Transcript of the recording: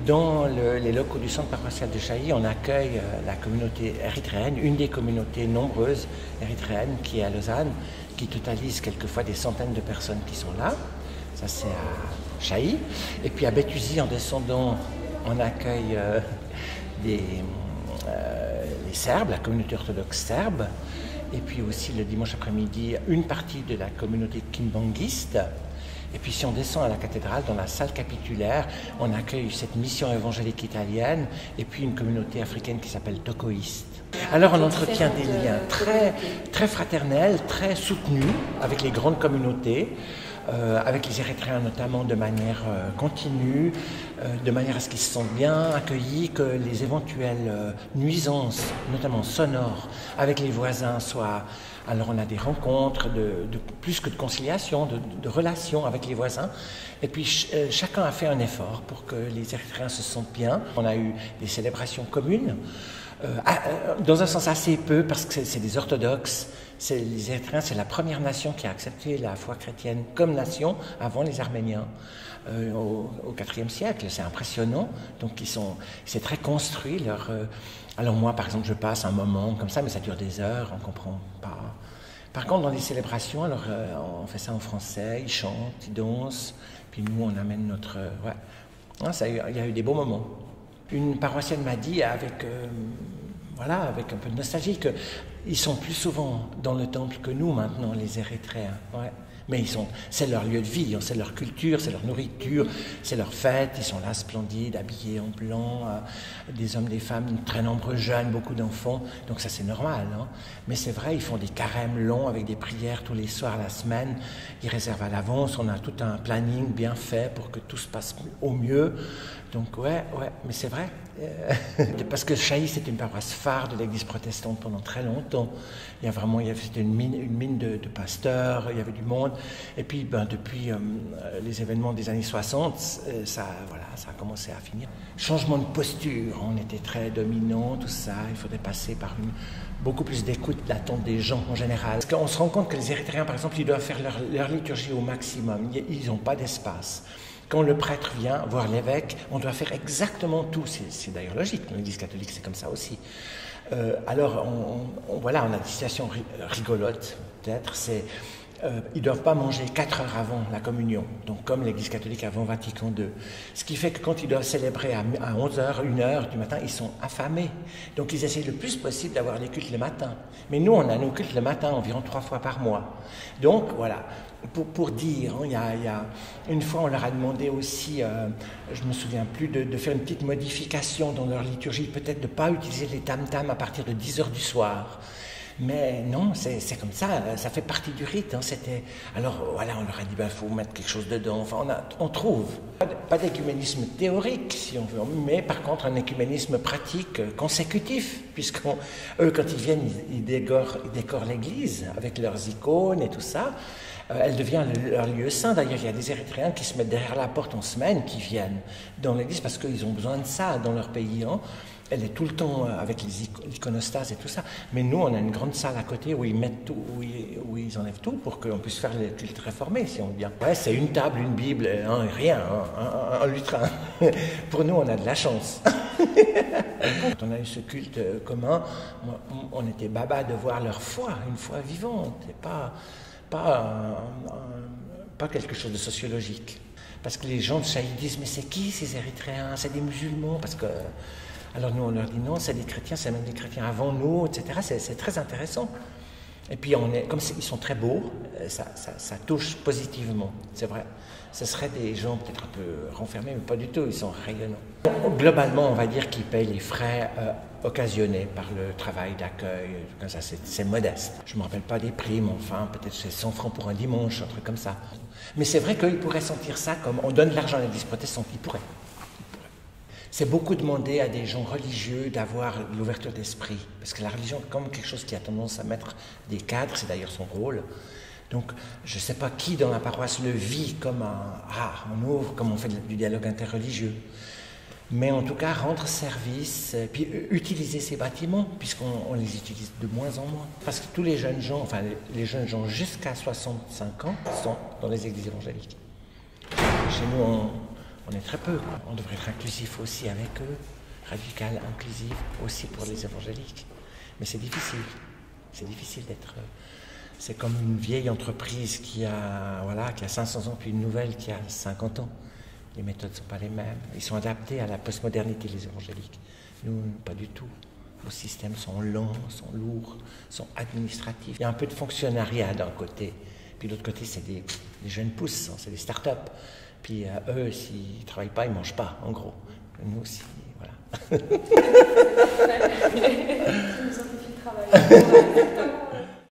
Dans les locaux du centre paroissial de Chailly, on accueille la communauté érythréenne, une des communautés nombreuses érythréennes qui est à Lausanne, qui totalise quelquefois des centaines de personnes qui sont là. Ça, c'est à Chailly. Et puis à Béthuzy, en descendant, on accueille les Serbes, la communauté orthodoxe serbe. Et puis aussi le dimanche après-midi, une partie de la communauté kimbanguiste. Et puis si on descend à la cathédrale, dans la salle capitulaire, on accueille cette mission évangélique italienne et puis une communauté africaine qui s'appelle tocoïste. Alors on entretient des liens très fraternels, très soutenus avec les grandes communautés, avec les Érythréens notamment de manière continue, de manière à ce qu'ils se sentent bien accueillis, que les éventuelles nuisances, notamment sonores, avec les voisins soient... Alors on a des rencontres, plus que de conciliation, de relations avec les voisins. Et puis chacun a fait un effort pour que les Érythréens se sentent bien. On a eu des célébrations communes, dans un sens assez peu, parce que c'est des orthodoxes. Les Érythréens, c'est la première nation qui a accepté la foi chrétienne comme nation avant les Arméniens au IVe siècle. C'est impressionnant. Donc c'est très construit. Alors moi, par exemple, je passe un moment comme ça, mais ça dure des heures, on ne comprend pas. Par contre, dans les célébrations, alors on fait ça en français, ils chantent, ils dansent, puis nous, on amène notre... il y a eu des beaux moments. Une paroissienne m'a dit, avec un peu de nostalgie, qu'ils sont plus souvent dans le temple que nous maintenant, les Érythréens. Ouais. Mais c'est leur lieu de vie, c'est leur culture, c'est leur nourriture, c'est leur fête. Ils sont là splendides, habillés en blanc, des hommes, des femmes, très nombreux jeunes, beaucoup d'enfants. Donc ça c'est normal. Hein. Mais c'est vrai, ils font des carêmes longs avec des prières tous les soirs la semaine. Ils réservent à l'avance. On a tout un planning bien fait pour que tout se passe au mieux. Donc ouais, mais c'est vrai. Parce que Chailly, c'est une paroisse phare de l'église protestante pendant très longtemps. C'était une mine de pasteurs, il y avait du monde. Et puis, depuis les événements des années 60, ça a commencé à finir. Changement de posture, on était très dominants, tout ça. Il faudrait passer par beaucoup plus d'écoute, l'attente des gens en général. Parce qu'on se rend compte que les Érythréens, par exemple, ils doivent faire leur liturgie au maximum. Ils n'ont pas d'espace. Quand le prêtre vient, voire l'évêque, on doit faire exactement tout. C'est d'ailleurs logique, dans l'Église catholique, c'est comme ça aussi. Alors, on a des situations rigolotes, peut-être. Ils ne doivent pas manger 4 heures avant la communion, donc comme l'Église catholique avant Vatican II. Ce qui fait que quand ils doivent célébrer à 11h, 1h du matin, ils sont affamés. Donc ils essaient le plus possible d'avoir les cultes le matin. Mais nous, on a nos cultes le matin environ 3 fois par mois. Donc voilà, pour dire, il y a une fois on leur a demandé aussi, je ne me souviens plus, de faire une petite modification dans leur liturgie, peut-être de ne pas utiliser les tam-tams à partir de 10h du soir. Mais non, c'est comme ça, ça fait partie du rite. Alors voilà, on leur a dit, faut mettre quelque chose dedans. Enfin, on trouve. Pas d'écuménisme théorique, si on veut, mais par contre un écuménisme pratique, consécutif, puisqu'eux, quand ils viennent, ils décorent l'église avec leurs icônes et tout ça. Elle devient leur lieu saint. D'ailleurs, il y a des Érythréens qui se mettent derrière la porte en semaine, qui viennent dans l'église parce qu'ils ont besoin de ça dans leur pays. Hein. Elle est tout le temps avec l'iconostas et tout ça. Mais nous, on a une grande salle à côté où ils mettent tout, où ils enlèvent tout pour qu'on puisse faire le culte réformé, si on veut bien. Ouais, c'est une table, une Bible, rien, un lutrin. Pour nous, on a de la chance. Quand on a eu ce culte commun, on était baba de voir leur foi, une foi vivante, et pas quelque chose de sociologique. Parce que les gens de Chailly disent, mais c'est qui ces Érythréens? C'est des musulmans? Parce que... Alors nous, on leur dit non, c'est des chrétiens, c'est même des chrétiens avant nous, etc. C'est très intéressant. Et puis, comme ils sont très beaux, ça touche positivement, c'est vrai. Ce seraient des gens peut-être un peu renfermés, mais pas du tout, ils sont rayonnants. Globalement, on va dire qu'ils payent les frais occasionnés par le travail d'accueil, comme ça, c'est modeste. Je ne me rappelle pas des prix, mais enfin, peut-être c'est 100 francs pour un dimanche, un truc comme ça. Mais c'est vrai qu'ils pourraient sentir ça comme on donne de l'argent à l'église protestante, ils pourraient. C'est beaucoup demandé à des gens religieux d'avoir l'ouverture d'esprit. Parce que la religion est comme quelque chose qui a tendance à mettre des cadres, c'est d'ailleurs son rôle. Donc, je ne sais pas qui dans la paroisse le vit comme on ouvre, comme on fait du dialogue interreligieux. Mais en tout cas, rendre service, puis utiliser ces bâtiments, puisqu'on les utilise de moins en moins. Parce que tous les jeunes gens, enfin les jeunes gens jusqu'à 65 ans, sont dans les églises évangéliques. Chez nous, On est très peu, quoi. On devrait être inclusif aussi avec eux, radical, inclusif aussi pour les évangéliques. Mais c'est difficile. C'est difficile d'être... C'est comme une vieille entreprise qui a 500 ans, puis une nouvelle qui a 50 ans. Les méthodes ne sont pas les mêmes. Ils sont adaptés à la postmodernité, les évangéliques. Nous, pas du tout. Nos systèmes sont lents, sont lourds, sont administratifs. Il y a un peu de fonctionnariat d'un côté. Puis de l'autre côté, c'est des jeunes pousses, c'est des start-up. Puis eux, s'ils ne travaillent pas, ils ne mangent pas, en gros. Nous aussi, voilà. Ça nous simplifie le travail.